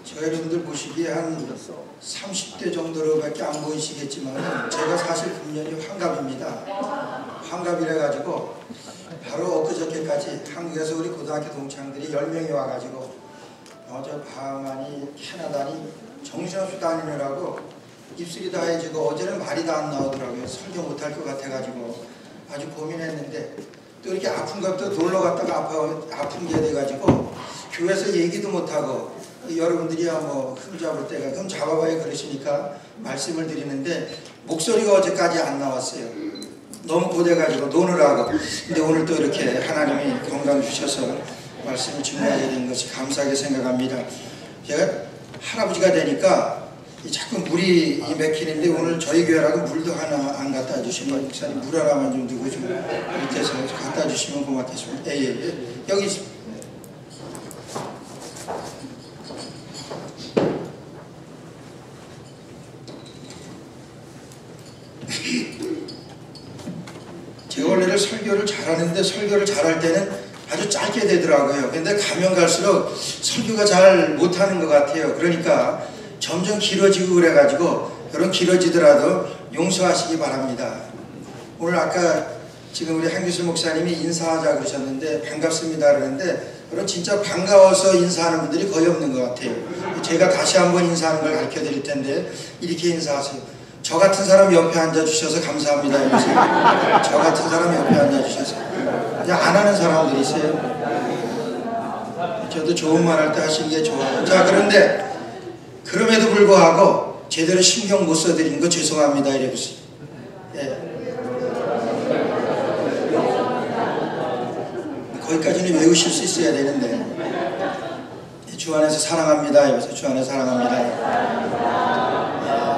저 여러분들 보시기에 한 30대 정도로밖에 안 보이시겠지만 제가 사실 금년이 환갑입니다. 환갑이라 가지고 바로 엊그저께까지 한국에서 우리 고등학교 동창들이 10명이 와가지고 저 바하마니 캐나다니 정신없이 다니느라고 입술이 다 해지고 어제는 말이 다 안 나오더라고요. 설교 못할 것 같아가지고 아주 고민했는데 또 이렇게 아픈 것도 놀러 갔다가 아픈 게 돼가지고 교회에서 얘기도 못하고 여러분들이야 뭐 흠잡을 때가 그럼 잡아봐야 그러시니까 말씀을 드리는데 목소리가 어제까지 안 나왔어요. 너무 고돼가지고 노느라고. 근데 오늘 또 이렇게 하나님이 건강 주셔서 말씀을 증거하게 된 것이 감사하게 생각합니다. 제가 할아버지가 되니까 자꾸 물이 맥히는데 오늘 저희 교회라고 물도 하나 안 갖다 주시면 목사님 물 하나만 좀 두고 좀 밑에서 갖다 주시면 고맙겠습니다. 예. 여기 있습니다. 제가 원래는 설교를 잘하는데 설교를 잘할 때는 아주 짧게 되더라고요. 근데 가면 갈수록 설교가 잘 못하는 것 같아요. 그러니까 점점 길어지고 그래가지고 여러분 길어지더라도 용서하시기 바랍니다. 오늘 아까 지금 우리 한규슬 목사님이 인사하자 그러셨는데 반갑습니다 그러는데 여러분 진짜 반가워서 인사하는 분들이 거의 없는 것 같아요. 제가 다시 한번 인사하는 걸 가르쳐 드릴 텐데 이렇게 인사하세요. 저 같은 사람 옆에 앉아주셔서 감사합니다. 이러세요. 저 같은 사람 옆에 앉아주셔서. 그냥 안 하는 사람들이 있어요. 저도 좋은 말 할 때 하시는 게 좋아요. 자, 그런데 그럼에도 불구하고 제대로 신경 못 써드린 거 죄송합니다. 이래보세요. 예. 거기까지는 외우실 수 있어야 되는데 주 안에서 사랑합니다. 이러면서 주 안에서 사랑합니다. 예,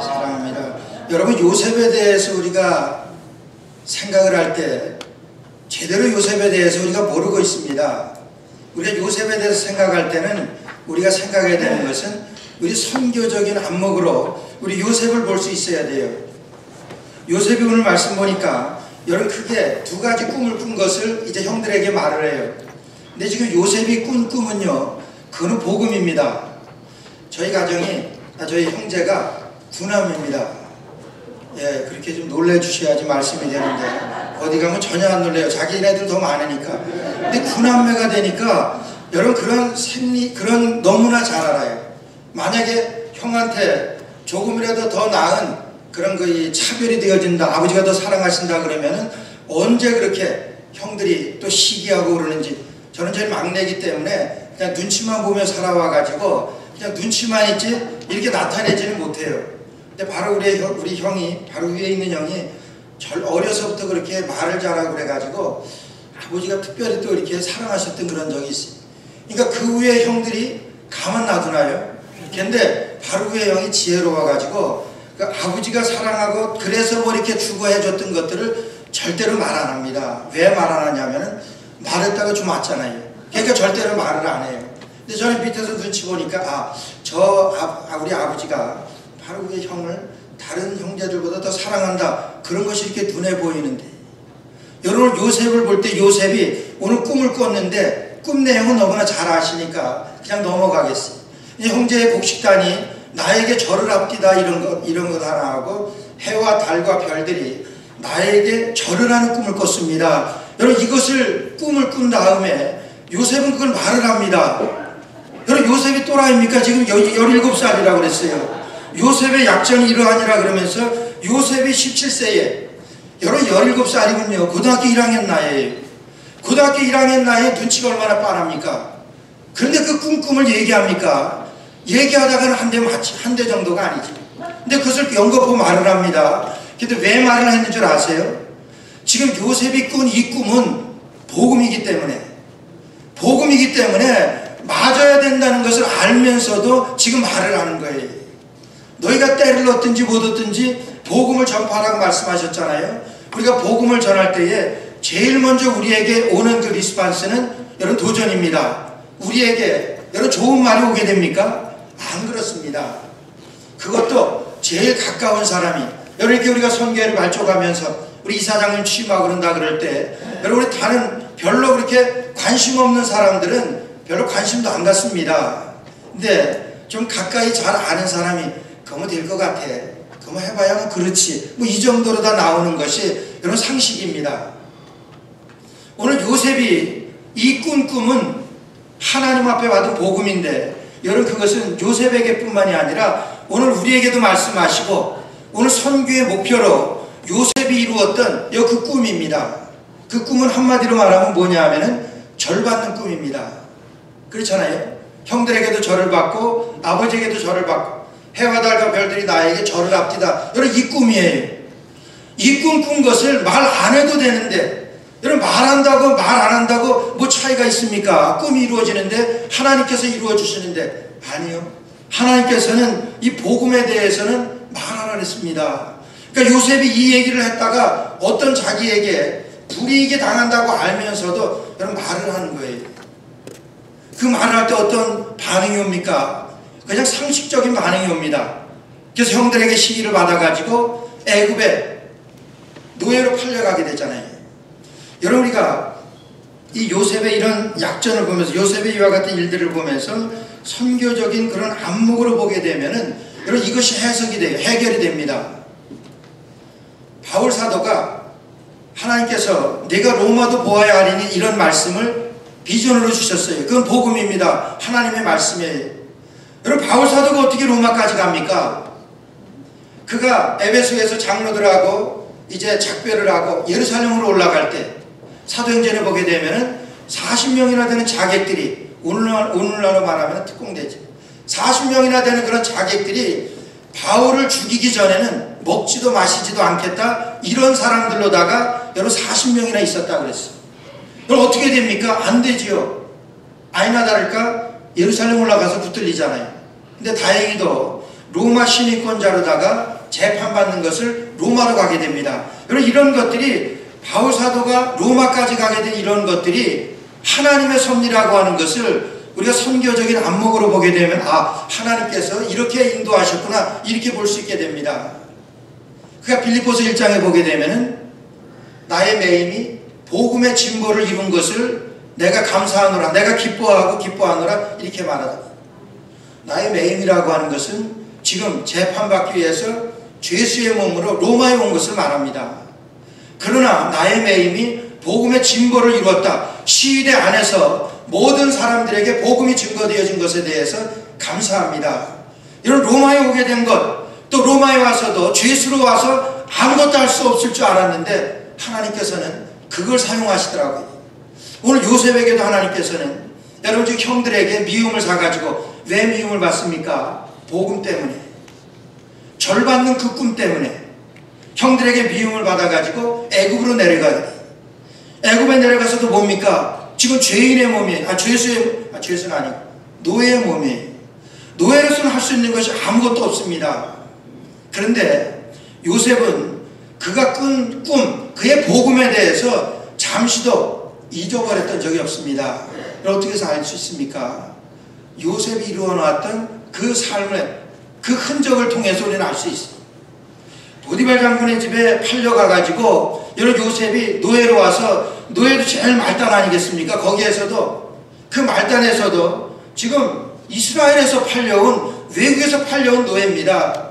사랑합니다. 여러분 요셉에 대해서 우리가 생각을 할 때 제대로 요셉에 대해서 우리가 모르고 있습니다. 우리가 요셉에 대해서 생각할 때는 우리가 생각해야 되는 것은 우리 선교적인 안목으로 우리 요셉을 볼 수 있어야 돼요. 요셉이 오늘 말씀 보니까 여러분 크게 두 가지 꿈을 꾼 것을 이제 형들에게 말을 해요. 근데 지금 요셉이 꾼 꿈은요, 그거는 복음입니다. 저희 가정이, 저희 형제가 구남입니다. 예, 그렇게 좀 놀래주셔야지 말씀이 되는데 어디 가면 전혀 안 놀래요. 자기네들 더 많으니까. 근데 구남매가 되니까 여러분 그런 너무나 잘 알아요. 만약에 형한테 조금이라도 더 나은 그런 그 차별이 되어진다, 아버지가 더 사랑하신다 그러면은 언제 그렇게 형들이 또 시기하고 그러는지. 저는 제일 막내이기 때문에 그냥 눈치만 보며 살아와가지고 그냥 눈치만 있지 이렇게 나타내지는 못해요. 근데 바로 우리 형이, 바로 위에 있는 형이 어려서부터 그렇게 말을 잘하고 그래가지고 아버지가 특별히 또 이렇게 사랑하셨던 그런 적이 있어요. 그러니까 그 위에 형들이 가만 놔두나요? 근데 바로 위에 형이 지혜로워가지고 그 아버지가 사랑하고 그래서 뭐 이렇게 주고해줬던 것들을 절대로 말 안 합니다. 왜 말 안 하냐면은 말했다가 좀 맞잖아요. 그러니까 절대로 말을 안 해요. 근데 저는 밑에서 눈치 보니까 우리 아버지가 바로 위에 형을 다른 형제들보다 더 사랑한다. 그런 것이 이렇게 눈에 보이는데 여러분 요셉을 볼 때 요셉이 오늘 꿈을 꿨는데 꿈 내용은 너무나 잘 아시니까 그냥 넘어가겠어요. 형제의 곡식단이 나에게 절을 앞디다 이런 것 하나 하고 해와 달과 별들이 나에게 절을 하는 꿈을 꿨습니다. 여러분 이것을 꿈을 꾼 다음에 요셉은 그걸 말을 합니다. 여러분 요셉이 또라이입니까? 지금 17살이라고 그랬어요. 요셉의 약전이 이러하니라 그러면서 요셉이 17세에 여러분 17살이군요. 고등학교 1학년 나이에요. 고등학교 1학년 나이에 눈치가 얼마나 빠릅니까? 그런데 그 꿈을 얘기합니까? 얘기하다가는 한 대 정도가 아니지. 근데 그것을 연거푸 말을 합니다. 근데 왜 말을 했는 줄 아세요? 지금 요셉이 꾼 이 꿈은 복음이기 때문에 맞아야 된다는 것을 알면서도 지금 말을 하는 거예요. 너희가 때를 얻든지 못 얻든지 복음을 전파하라고 말씀하셨잖아요. 우리가 복음을 전할 때에 제일 먼저 우리에게 오는 그 리스판스는 여러분 도전입니다. 우리에게 여러분 좋은 말이 오게 됩니까? 안 그렇습니다. 그것도 제일 가까운 사람이 여러분 이렇게 우리가 선교회를 발족하면서 우리 이사장님 취임하고 그런다 그럴 때 여러분 우리 다른 별로 그렇게 관심 없는 사람들은 별로 관심도 안 갖습니다. 근데 좀 가까이 잘 아는 사람이 그러면 될 것 같아. 그러면 해봐야 뭐 그렇지. 뭐 이 정도로 다 나오는 것이 여러분 상식입니다. 오늘 요셉이 이 꿈은 하나님 앞에 받은 복음인데 여러분 그것은 요셉에게 뿐만이 아니라 오늘 우리에게도 말씀하시고 오늘 선교의 목표로 요셉이 이루었던 그 꿈입니다. 그 꿈은 한마디로 말하면 뭐냐 하면은 절 받는 꿈입니다. 그렇잖아요. 형들에게도 절을 받고 아버지에게도 절을 받고 해와 달과 별들이 나에게 절을 합디다. 여러분 이 꿈이에요. 이 꿈 꾼 것을 말 안 해도 되는데 여러분 말한다고 말 안 한다고 뭐 차이가 있습니까? 꿈이 이루어지는데 하나님께서 이루어 주시는데 아니요. 하나님께서는 이 복음에 대해서는 말 안 했습니다. 그러니까 요셉이 이 얘기를 했다가 어떤 자기에게 불이익이 당한다고 알면서도 여러분 말을 하는 거예요. 그 말을 할 때 어떤 반응이 옵니까? 그냥 상식적인 반응이 옵니다. 그래서 형들에게 시기를 받아가지고 애굽에 노예로 팔려가게 되잖아요. 여러분 우리가 이 요셉의 이런 약전을 보면서 요셉의 이와 같은 일들을 보면서 선교적인 그런 안목으로 보게 되면은 여러분 이것이 해석이 돼요. 해결이 됩니다. 바울 사도가 하나님께서 내가 로마도 보아야 하리니 이런 말씀을 비전으로 주셨어요. 그건 복음입니다. 하나님의 말씀이에요. 여러분 바울 사도가 어떻게 로마까지 갑니까? 그가 에베소에서 장로들하고 이제 작별을 하고 예루살렘으로 올라갈 때 사도행전에 보게 되면은 40명이나 되는 자객들이 오늘날로 말하면 특공대지 40명이나 되는 그런 자객들이 바울을 죽이기 전에는 먹지도 마시지도 않겠다 이런 사람들로다가 여러분 40명이나 있었다고 그랬어요. 그럼 어떻게 됩니까? 안 되지요. 아니나 다를까 예루살렘 올라가서 붙들리잖아요. 근데 다행히도 로마 시민권자로다가 재판받는 것을 로마로 가게 됩니다. 여러분 이런 것들이 바울 사도가 로마까지 가게 된 이런 것들이 하나님의 섭리라고 하는 것을 우리가 선교적인 안목으로 보게 되면 아 하나님께서 이렇게 인도하셨구나 이렇게 볼 수 있게 됩니다. 그러니까 빌립보서 1장에 보게 되면은 나의 매임이 복음의 진보를 이룬 것을 내가 감사하노라 내가 기뻐하고 기뻐하노라 이렇게 말하다. 나의 매임이라고 하는 것은 지금 재판받기 위해서 죄수의 몸으로 로마에 온 것을 말합니다. 그러나 나의 매임이 복음의 진보를 이루었다. 시위대 안에서 모든 사람들에게 복음이 증거되어진 것에 대해서 감사합니다. 이런 로마에 오게 된 것 또 로마에 와서도 죄수로 와서 아무것도 할 수 없을 줄 알았는데 하나님께서는 그걸 사용하시더라고요. 오늘 요셉에게도 하나님께서는 여러분 지금 형들에게 미움을 사가지고 왜 미움을 받습니까? 복음 때문에 절 받는 그 꿈 때문에 형들에게 미움을 받아가지고 애굽으로 내려가요. 애굽에 내려가서도 뭡니까? 지금 죄인의 몸이에요. 죄수는 아니고 노예의 몸이에요. 노예로서는 할 수 있는 것이 아무것도 없습니다. 그런데 요셉은 그가 꾼 꿈, 그의 복음에 대해서 잠시도 잊어버렸던 적이 없습니다. 어떻게 해서 알 수 있습니까? 요셉이 이루어놨던 그 삶의 그 흔적을 통해서 우리는 알 수 있어요. 보디발 장군의 집에 팔려가가지고 여러 요셉이 노예로 와서 노예도 제일 말단 아니겠습니까? 거기에서도 그 말단에서도 지금 이스라엘에서 팔려온 외국에서 팔려온 노예입니다.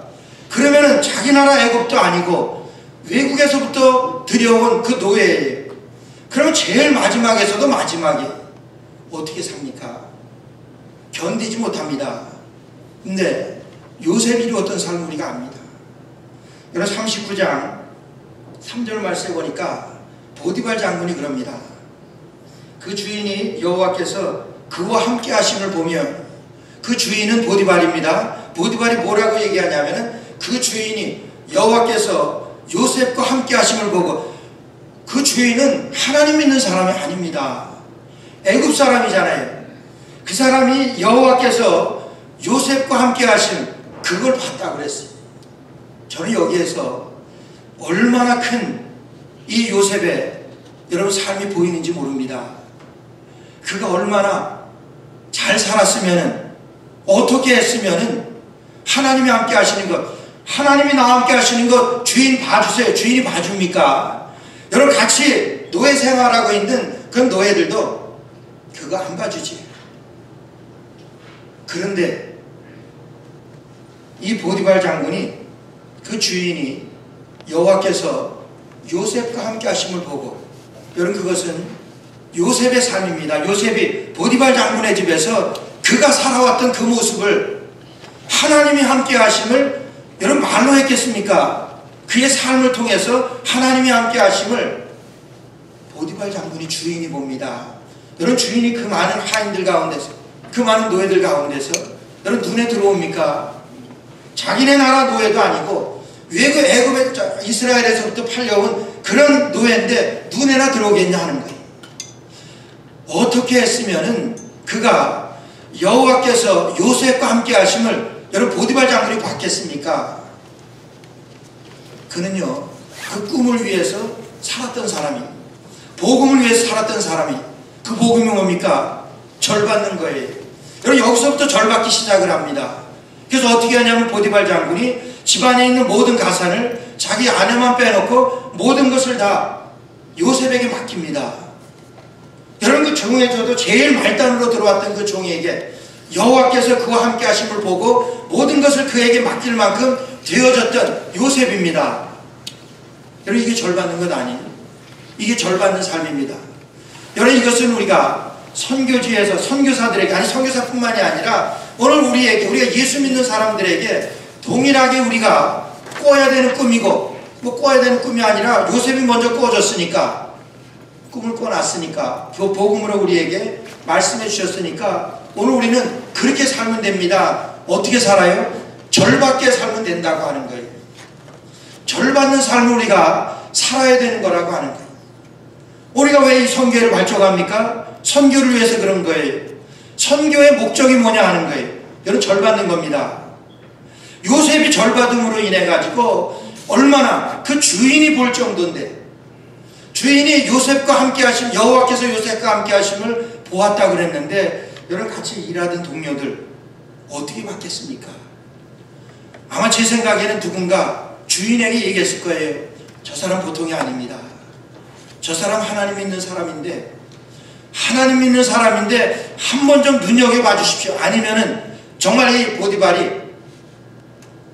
그러면은 자기 나라 애굽도 아니고 외국에서부터 들여온 그 노예예요. 그러면 제일 마지막에서도 마지막에 어떻게 삽니까? 견디지 못합니다. 근데 요셉이 이루었던 삶을 우리가 압니다. 여러분 39장 3절 말씀에 보니까 보디발 장군이 그럽니다. 그 주인이 여호와께서 그와 함께 하심을 보며 그 주인은 보디발입니다. 보디발이 뭐라고 얘기하냐면은 그 주인이 여호와께서 요셉과 함께 하심을 보고 그 주인은 하나님 믿는 사람이 아닙니다. 애굽 사람이잖아요. 그 사람이 여호와께서 요셉과 함께 하심 그걸 봤다고 그랬어요. 저는 여기에서 얼마나 큰 이 요셉의 여러분 삶이 보이는지 모릅니다. 그가 얼마나 잘 살았으면은 어떻게 했으면은 하나님이 함께 하시는 것 하나님이 나와 함께 하시는 것 주인 봐주세요. 주인이 봐줍니까? 여러분 같이 노예 생활하고 있는 그 노예들도 그거 안 봐주지. 그런데 이 보디발 장군이 그 주인이 여호와께서 요셉과 함께 하심을 보고, 여러분 그것은 요셉의 삶입니다. 요셉이 보디발 장군의 집에서 그가 살아왔던 그 모습을 하나님이 함께 하심을 여러분 말로 했겠습니까? 그의 삶을 통해서 하나님이 함께 하심을 보디발 장군이 주인이 봅니다. 여러분 주인이 그 많은 하인들 가운데서, 그 많은 노예들 가운데서 여러분 눈에 들어옵니까? 자기네 나라 노예도 아니고 외국 애굽에 이스라엘에서부터 팔려온 그런 노예인데 눈에나 들어오겠냐 하는 거예요. 어떻게 했으면은 그가 여호와께서 요셉과 함께 하심을 여러분 보디발 장군이 봤겠습니까? 그는요 그 꿈을 위해서 살았던 사람이, 복음을 위해서 살았던 사람이, 그 복음이 뭡니까? 절 받는 거예요. 여러분 여기서부터 절 받기 시작을 합니다. 그래서 어떻게 하냐면 보디발 장군이 집안에 있는 모든 가산을 자기 아내만 빼놓고 모든 것을 다 요셉에게 맡깁니다. 여러분 그 종에서도 제일 말단으로 들어왔던 그 종에게 여호와께서 그와 함께 하심을 보고 모든 것을 그에게 맡길 만큼 되어졌던 요셉입니다. 여러분 이게 절 받는 것 아니에요? 이게 절 받는 삶입니다. 여러분 이것은 우리가 선교지에서 선교사들에게, 아니 선교사뿐만이 아니라 오늘 우리에게, 우리가 예수 믿는 사람들에게 동일하게 우리가 꿔야 되는 꿈이고, 뭐 꿔야 되는 꿈이 아니라 요셉이 먼저 꿔줬으니까, 꿈을 꿔놨으니까, 그 복음으로 우리에게 말씀해 주셨으니까 오늘 우리는 그렇게 살면 됩니다. 어떻게 살아요? 절받게 살면 된다고 하는 거예요. 절받는 삶을 우리가 살아야 되는 거라고 하는 거예요. 우리가 왜 이 선교회를 발족합니까? 선교를 위해서 그런 거예요. 선교의 목적이 뭐냐 하는 거예요. 여러분 절받는 겁니다. 요셉이 절받음으로 인해 가지고 얼마나 그 주인이 볼 정도인데, 주인이 요셉과 함께 하심, 여호와께서 요셉과 함께 하심을 보았다 그랬는데, 여러분 같이 일하던 동료들 어떻게 받겠습니까? 아마 제 생각에는 누군가 주인에게 얘기했을 거예요. 저 사람 보통이 아닙니다. 저 사람 하나님 믿는 사람인데, 하나님 믿는 사람인데 한 번 좀 눈여겨봐 주십시오. 아니면은 정말 이 보디발이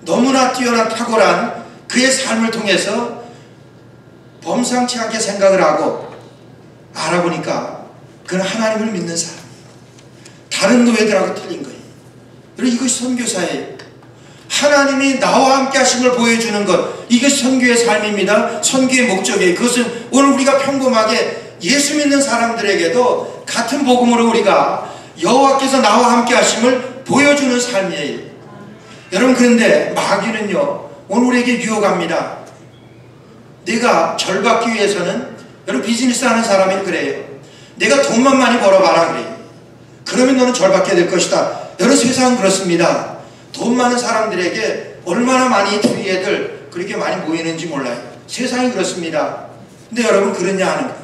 너무나 뛰어난 탁월한 그의 삶을 통해서 범상치 않게 생각을 하고 알아보니까 그는 하나님을 믿는 사람, 다른 노예들하고 틀린 거예요. 여러분 이것이 선교사예요. 하나님이 나와 함께 하심을 보여주는 것, 이것이 선교의 삶입니다. 선교의 목적이에요. 그것은 오늘 우리가 평범하게 예수 믿는 사람들에게도 같은 복음으로 우리가 여호와께서 나와 함께 하심을 보여주는 삶이에요. 여러분 그런데 마귀는요 오늘 우리에게 유혹합니다. 내가 절 받기 위해서는, 여러분 비즈니스 하는 사람이 그래요. 내가 돈만 많이 벌어봐라 그래요. 그러면 너는 절 받게 될 것이다. 여러분 세상은 그렇습니다. 돈 많은 사람들에게 얼마나 많이 주위에들 그렇게 많이 모이는지 몰라요. 세상이 그렇습니다. 근데 여러분 그러냐 하는 거예요.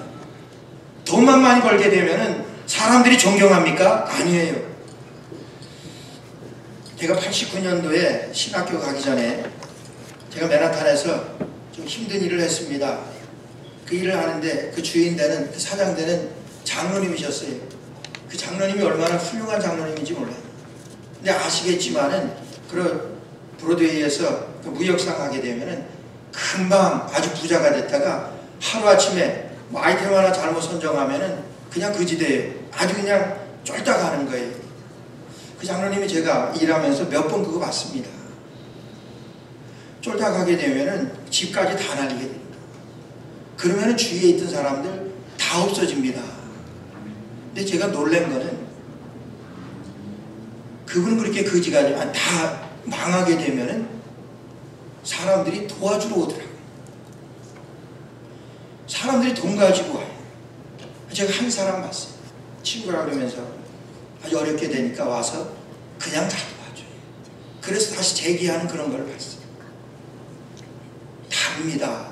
돈만 많이 벌게 되면은 사람들이 존경합니까? 아니에요. 제가 89년도에 신학교 가기 전에 제가 맨하탄에서 좀 힘든 일을 했습니다. 그 일을 하는데 그 주인 되는, 그 사장 되는 장로님이셨어요. 그 장로님이 얼마나 훌륭한 장로님인지 몰라요. 근데 아시겠지만은 그 브로드웨이에서 그 무역상 하게 되면은 금방 아주 부자가 됐다가 하루아침에 뭐 아이템 하나 잘못 선정하면은 그냥 거지돼요. 아주 그냥 쫄딱 하는 거예요. 그 장로님이 제가 일하면서 몇 번 그거 봤습니다. 쫄딱 하게 되면은 집까지 다 날리게 됩니다. 그러면은 주위에 있던 사람들 다 없어집니다. 근데 제가 놀란 거는 그분은 그렇게 거지가 아니면 다 망하게 되면은 사람들이 도와주러 오더라고요. 사람들이 돈 가지고 와요. 제가 한 사람 봤어요. 친구라 그러면서 아주 어렵게 되니까 와서 그냥 다 도와줘요. 그래서 다시 재기하는 그런 걸 봤어요. 다릅니다.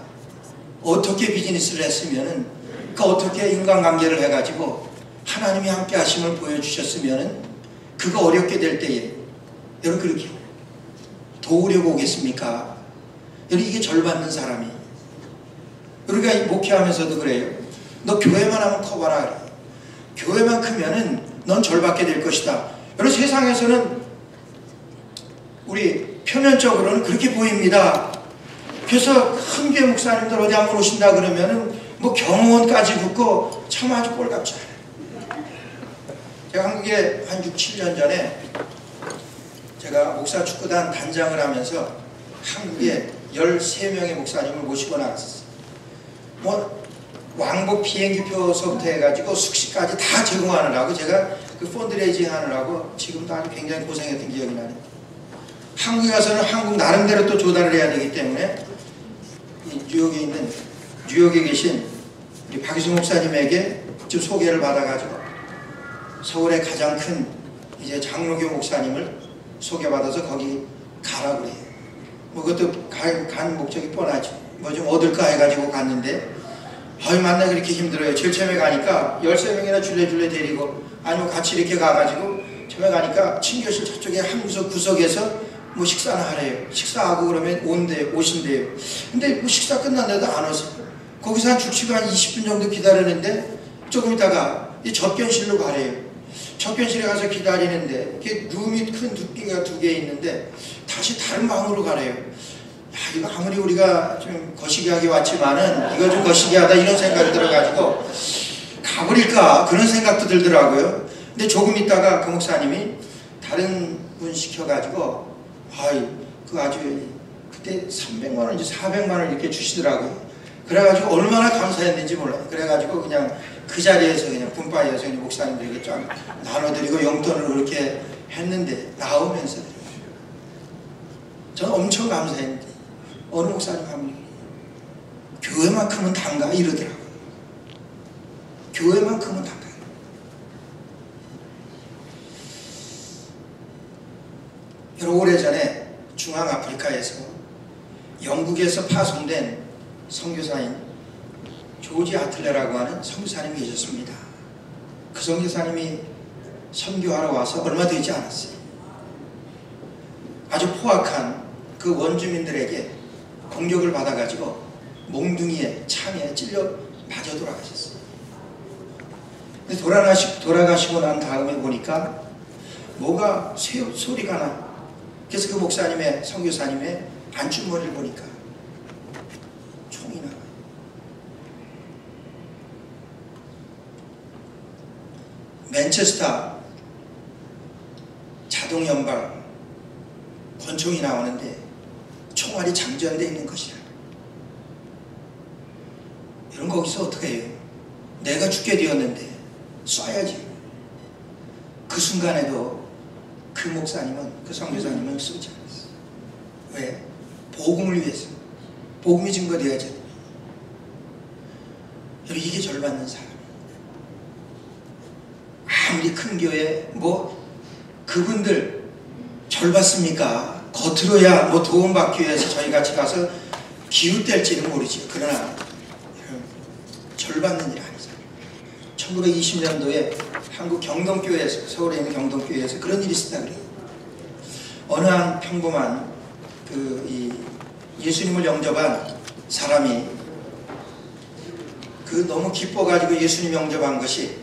어떻게 비즈니스를 했으면은, 그 어떻게 인간관계를 해가지고 하나님이 함께 하심을 보여주셨으면은 그거 어렵게 될 때에 여러분 그렇게 도우려고 오겠습니까? 여러분 이게 절 받는 사람이. 우리가 목회하면서도 그래요. 너 교회만 하면 커봐라 그래. 교회만 크면은 넌 절 받게 될 것이다. 여러분 세상에서는 우리 표면적으로는 그렇게 보입니다. 그래서 큰 교회 목사님들 어디 한번 오신다 그러면은 뭐 경호원까지 붙고 참 아주 꼴값지 않아요. 제가 한국에 한 6, 7년 전에 제가 목사 축구단 단장을 하면서 한국에 13명의 목사님을 모시고 나갔었어요. 뭐 왕복 비행기표서부터 해가지고 숙식까지 다 제공하느라고 제가 그 펀드레이징 하느라고 지금도 아주 굉장히 고생했던 기억이 나네요. 한국에 가서는 한국 나름대로 또 조달을 해야 되기 때문에 뉴욕에 계신 우리 박유승 목사님에게 좀 소개를 받아가지고 서울의 가장 큰 이제 장로교 목사님을 소개받아서 거기 가라고 그래요. 뭐 그것도 간 목적이 뻔하죠. 뭐 좀 얻을까 해가지고 갔는데 만나기 그렇게 힘들어요. 제일 처음에 가니까 13명이나 줄레줄레 데리고 아니면 같이 이렇게 가가지고 처음에 가니까 친교실 저쪽에 한 구석에서 뭐 식사나 하래요. 식사하고 그러면 오신대요. 근데 뭐 식사 끝났는데도 안 오세요. 거기서 한 죽치고 한 20분 정도 기다리는데 조금 있다가 이 접견실로 가래요. 접견실에 가서 기다리는데 이게 룸이 큰 두께가 2개 있는데 다시 다른 방으로 가래요. 야, 이거 아무리 우리가 좀 거시기하게 왔지만은 이거 좀 거시기하다 이런 생각이 들어가지고 가버릴까 그런 생각도 들더라고요. 근데 조금 있다가 그 목사님이 다른 분 시켜가지고 그 아주 그때 300만 원인지 400만 원 이렇게 주시더라고요. 그래가지고 얼마나 감사했는지 몰라요. 그래가지고 그냥 그 자리에서 그냥 분파해서 그냥 목사님들에게 쫙 나눠드리고 용돈을 그렇게 했는데 나오면서 저는 엄청 감사했는데 어느 목사님 하면 교회만큼은 단가 이러더라고요. 교회만큼은 단가. 여러 오래전에 중앙아프리카에서 영국에서 파송된 선교사인 조지 아틀레라고 하는 선교사님이 계셨습니다. 그 선교사님이 선교하러 와서 얼마 되지 않았어요. 아주 포악한 그 원주민들에게 공격을 받아가지고 몽둥이에 창에 찔려 맞아 돌아가셨어요. 근데 돌아가시고 난 다음에 보니까 뭐가 소리가 나. 그래서 그 목사님의 선교사님의 안주머니를 보니까 총이 나와요. 맨체스터 자동연발 권총이 나오는데 총알이 장전되어 있는 것이라. 이런 거기서 어떻게 해요? 내가 죽게 되었는데 쏴야지. 그 순간에도 그 목사님은, 그 선교사님은 쏘지 않았어요. 왜? 복음을 위해서. 복음이 증거되어야죠. 여러분, 이게 절받는 사람. 아무리 큰 교회 그분들 절받습니까? 겉으로야 도움받기 위해서 저희같이 가서 기웃댈지는 모르지. 그러나 절받는 일 아니잖아요. 1920년도에 한국 경동교회에서, 서울에 있는 경동교회에서 그런 일이 있었다 그래요. 어느 한 평범한 예수님을 영접한 사람이 너무 기뻐가지고 예수님 영접한 것이,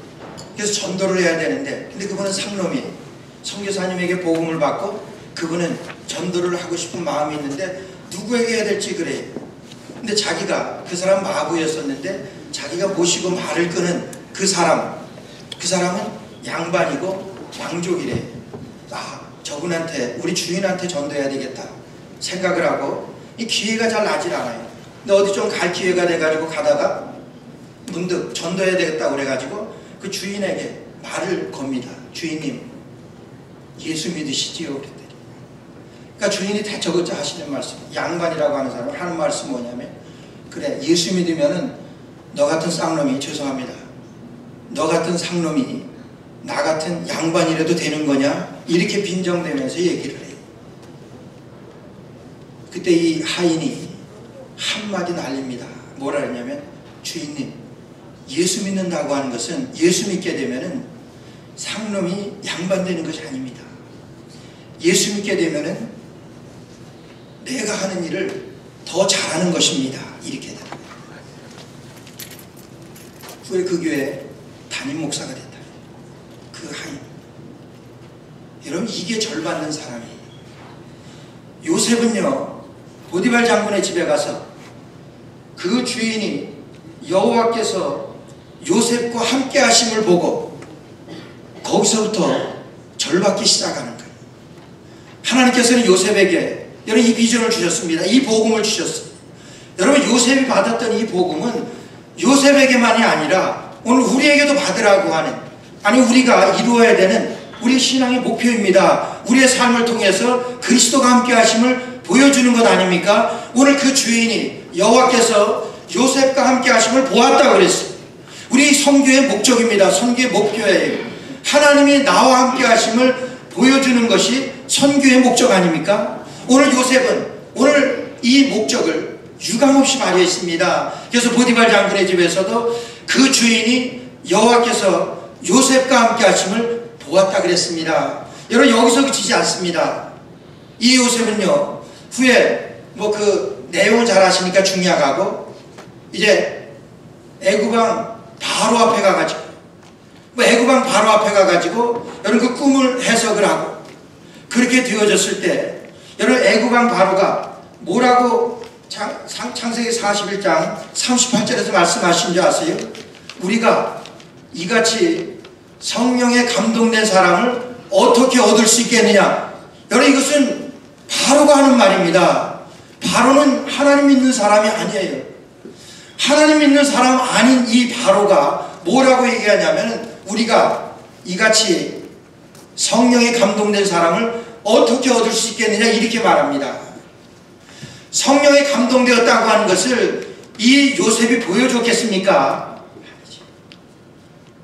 그래서 전도를 해야 되는데, 근데 그분은 상놈이 선교사님에게 복음을 받고 그분은 전도를 하고 싶은 마음이 있는데 누구에게 해야 될지 그래요. 근데 자기가, 그 사람 마부였었는데 자기가 모시고 말을 끄는 그 사람은 양반이고 왕족이래. 저분한테, 우리 주인한테 전도해야 되겠다 생각을 하고, 이 기회가 잘 나질 않아요. 근데 어디 좀 갈 기회가 돼가지고 가다가 문득 전도해야 되겠다 그래가지고 그 주인에게 말을 겁니다. 주인님, 예수 믿으시지요? 그랬더니, 그러니까 주인이 대처고자 하시는 말씀, 양반이라고 하는 사람이 하는 말씀 뭐냐면, 그래, 예수 믿으면은 너 같은 쌍놈이, 죄송합니다, 너 같은 상놈이 나 같은 양반이라도 되는 거냐? 이렇게 빈정대면서 얘기를 해요. 그때 이 하인이 한마디 날립니다. 뭐라 했냐면, 주인님, 예수 믿는다고 하는 것은, 예수 믿게 되면은 상놈이 양반 되는 것이 아닙니다. 예수 믿게 되면은 내가 하는 일을 더 잘하는 것입니다. 이렇게 되더라고요. 후에 그 교회 담임 목사가 됐다. 그 하인. 여러분, 이게 절받는 사람이에요. 요셉은요 보디발 장군의 집에 가서 그 주인이 여호와께서 요셉과 함께 하심을 보고 거기서부터 절받기 시작하는 거예요. 하나님께서는 요셉에게 여러분 이 비전을 주셨습니다. 이 복음을 주셨습니다. 여러분 요셉이 받았던 이 복음은 요셉에게만이 아니라 오늘 우리에게도 받으라고 하는, 아니 우리가 이루어야 되는 우리 신앙의 목표입니다. 우리의 삶을 통해서 그리스도가 함께 하심을 보여주는 것 아닙니까? 오늘 그 주인이 여호와께서 요셉과 함께 하심을 보았다고 그랬어요. 우리 선교의 목적입니다. 선교의 목표예요. 하나님이 나와 함께 하심을 보여주는 것이 선교의 목적 아닙니까? 오늘 요셉은 오늘 이 목적을 유감없이 발휘했습니다. 그래서 보디발 장군의 집에서도 그 주인이 여호와께서 요셉과 함께 하심을 보았다 그랬습니다. 여러분 여기서 그치지 않습니다. 이 요셉은요 후에 뭐 그 내용을 잘 아시니까 중요하고 이제 애굽왕 바로 앞에 가가지고 애굽왕 바로 앞에 가가지고 여러분 그 꿈을 해석을 하고 그렇게 되어졌을 때 여러분 애굽왕 바로가 뭐라고 창세기 41장 38절에서 말씀하신 줄 아세요? 우리가 이같이 성령에 감동된 사람을 어떻게 얻을 수 있겠느냐? 여러분 이것은 바로가 하는 말입니다. 바로는 하나님 믿는 사람이 아니에요. 하나님 믿는 사람 아닌 이 바로가 뭐라고 얘기하냐면 우리가 이같이 성령에 감동된 사람을 어떻게 얻을 수 있겠느냐 이렇게 말합니다. 성령에 감동되었다고 하는 것을 이 요셉이 보여줬겠습니까?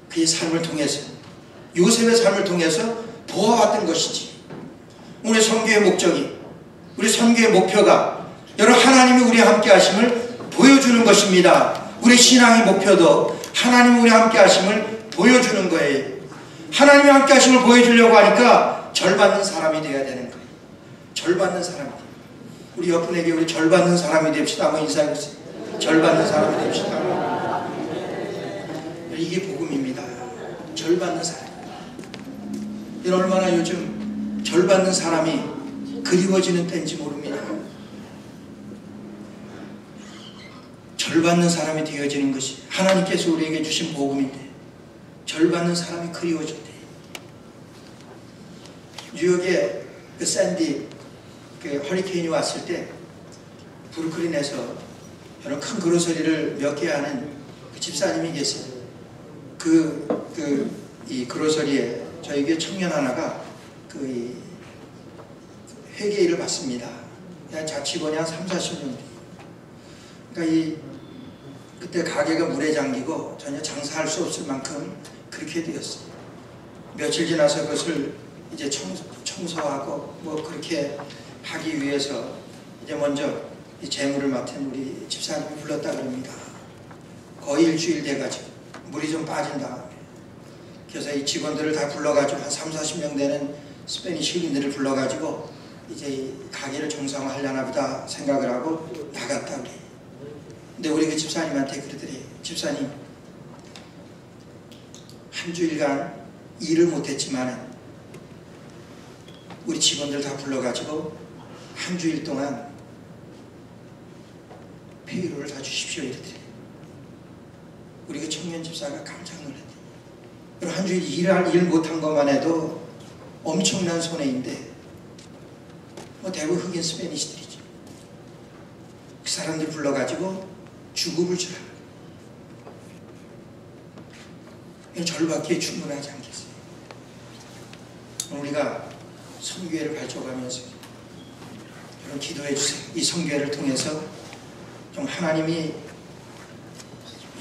그의 삶을 통해서 요셉의 삶을 통해서 보아왔던 것이지. 우리 선교의 목적이 우리 선교의 목표가 여러분 하나님이 우리와 함께 하심을 보여주는 것입니다. 우리 신앙의 목표도 하나님이 우리와 함께 하심을 보여주는 거예요. 하나님이 함께 하심을 보여주려고 하니까 절받는 사람이 되어야 되는 거예요. 절받는 사람이. 우리 옆분에게 우리 절받는 사람이 됩시다. 한번 인사해보세요. 절받는 사람이 됩시다. 이게 복음입니다. 절받는 사람. 얼마나 요즘 절받는 사람이 그리워지는 때인지 모릅니다. 절받는 사람이 되어지는 것이 하나님께서 우리에게 주신 복음인데 절받는 사람이 그리워진대. 뉴욕에 그 샌디 그 허리케인이 왔을 때 브루클린에서 여러 큰 그로서리를 몇 개 하는 그 집사님이 계세요. 이 그로서리에 저에게 청년 하나가 그 회계 일을 받습니다. 자취번이 한 3, 40년. 그러니까 그때 가게가 물에 잠기고 전혀 장사할 수 없을 만큼 그렇게 되었어요. 며칠 지나서 그것을 이제 청소하고 뭐 그렇게 하기 위해서 이제 먼저 이 재물을 맡은 우리 집사님이 불렀다 그럽니다. 거의 일주일 돼가지고 물이 좀 빠진 다음에 그래서 이 직원들을 다 불러가지고 한 3, 40명 되는 스페니쉬 흑인들을 불러가지고 이제 이 가게를 정상화하려나 보다 생각을 하고 나갔다 그래. 근데 우리 그 집사님한테 그러더래. 집사님 한 주일간 일을 못했지만 우리 직원들 다 불러가지고 한 주일 동안 페이로를 다 주십시오 이러더래. 우리 그 청년 집사가 깜짝 놀랐대. 한 주일 일 못한 것만 해도 엄청난 손해인데 뭐 대부분 흑인 스페니시들이죠. 그 사람들 불러가지고 주급을 주라. 절받기에 충분하지 않겠어요? 우리가 선교회를 발족하면서 여러분 기도해 주세요. 이 선교회를 통해서 좀 하나님이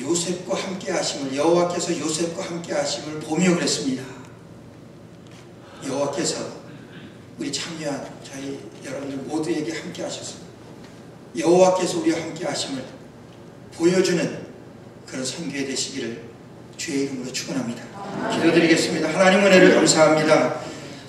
요셉과 함께 하심을, 여호와께서 요셉과 함께 하심을 보며 그랬습니다. 여호와께서 우리 참여한 저희 여러분들 모두에게 함께 하셔서 여호와께서 우리와 함께 하심을 보여주는 그런 선교회 되시기를 주의 이름으로 축원합니다. 기도드리겠습니다. 하나님 은혜를 감사합니다.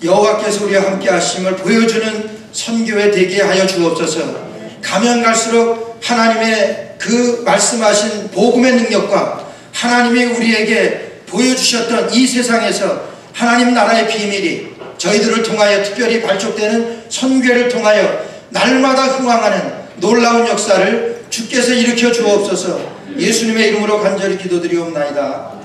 여호와께서 우리와 함께 하심을 보여주는 선교회 되게 하여 주옵소서. 가면 갈수록 하나님의 그 말씀하신 복음의 능력과 하나님이 우리에게 보여주셨던 이 세상에서 하나님 나라의 비밀이 저희들을 통하여 특별히 발족되는 선교회를 통하여 날마다 흥황하는 놀라운 역사를 주께서 일으켜 주옵소서. 예수님의 이름으로 간절히 기도드리옵나이다.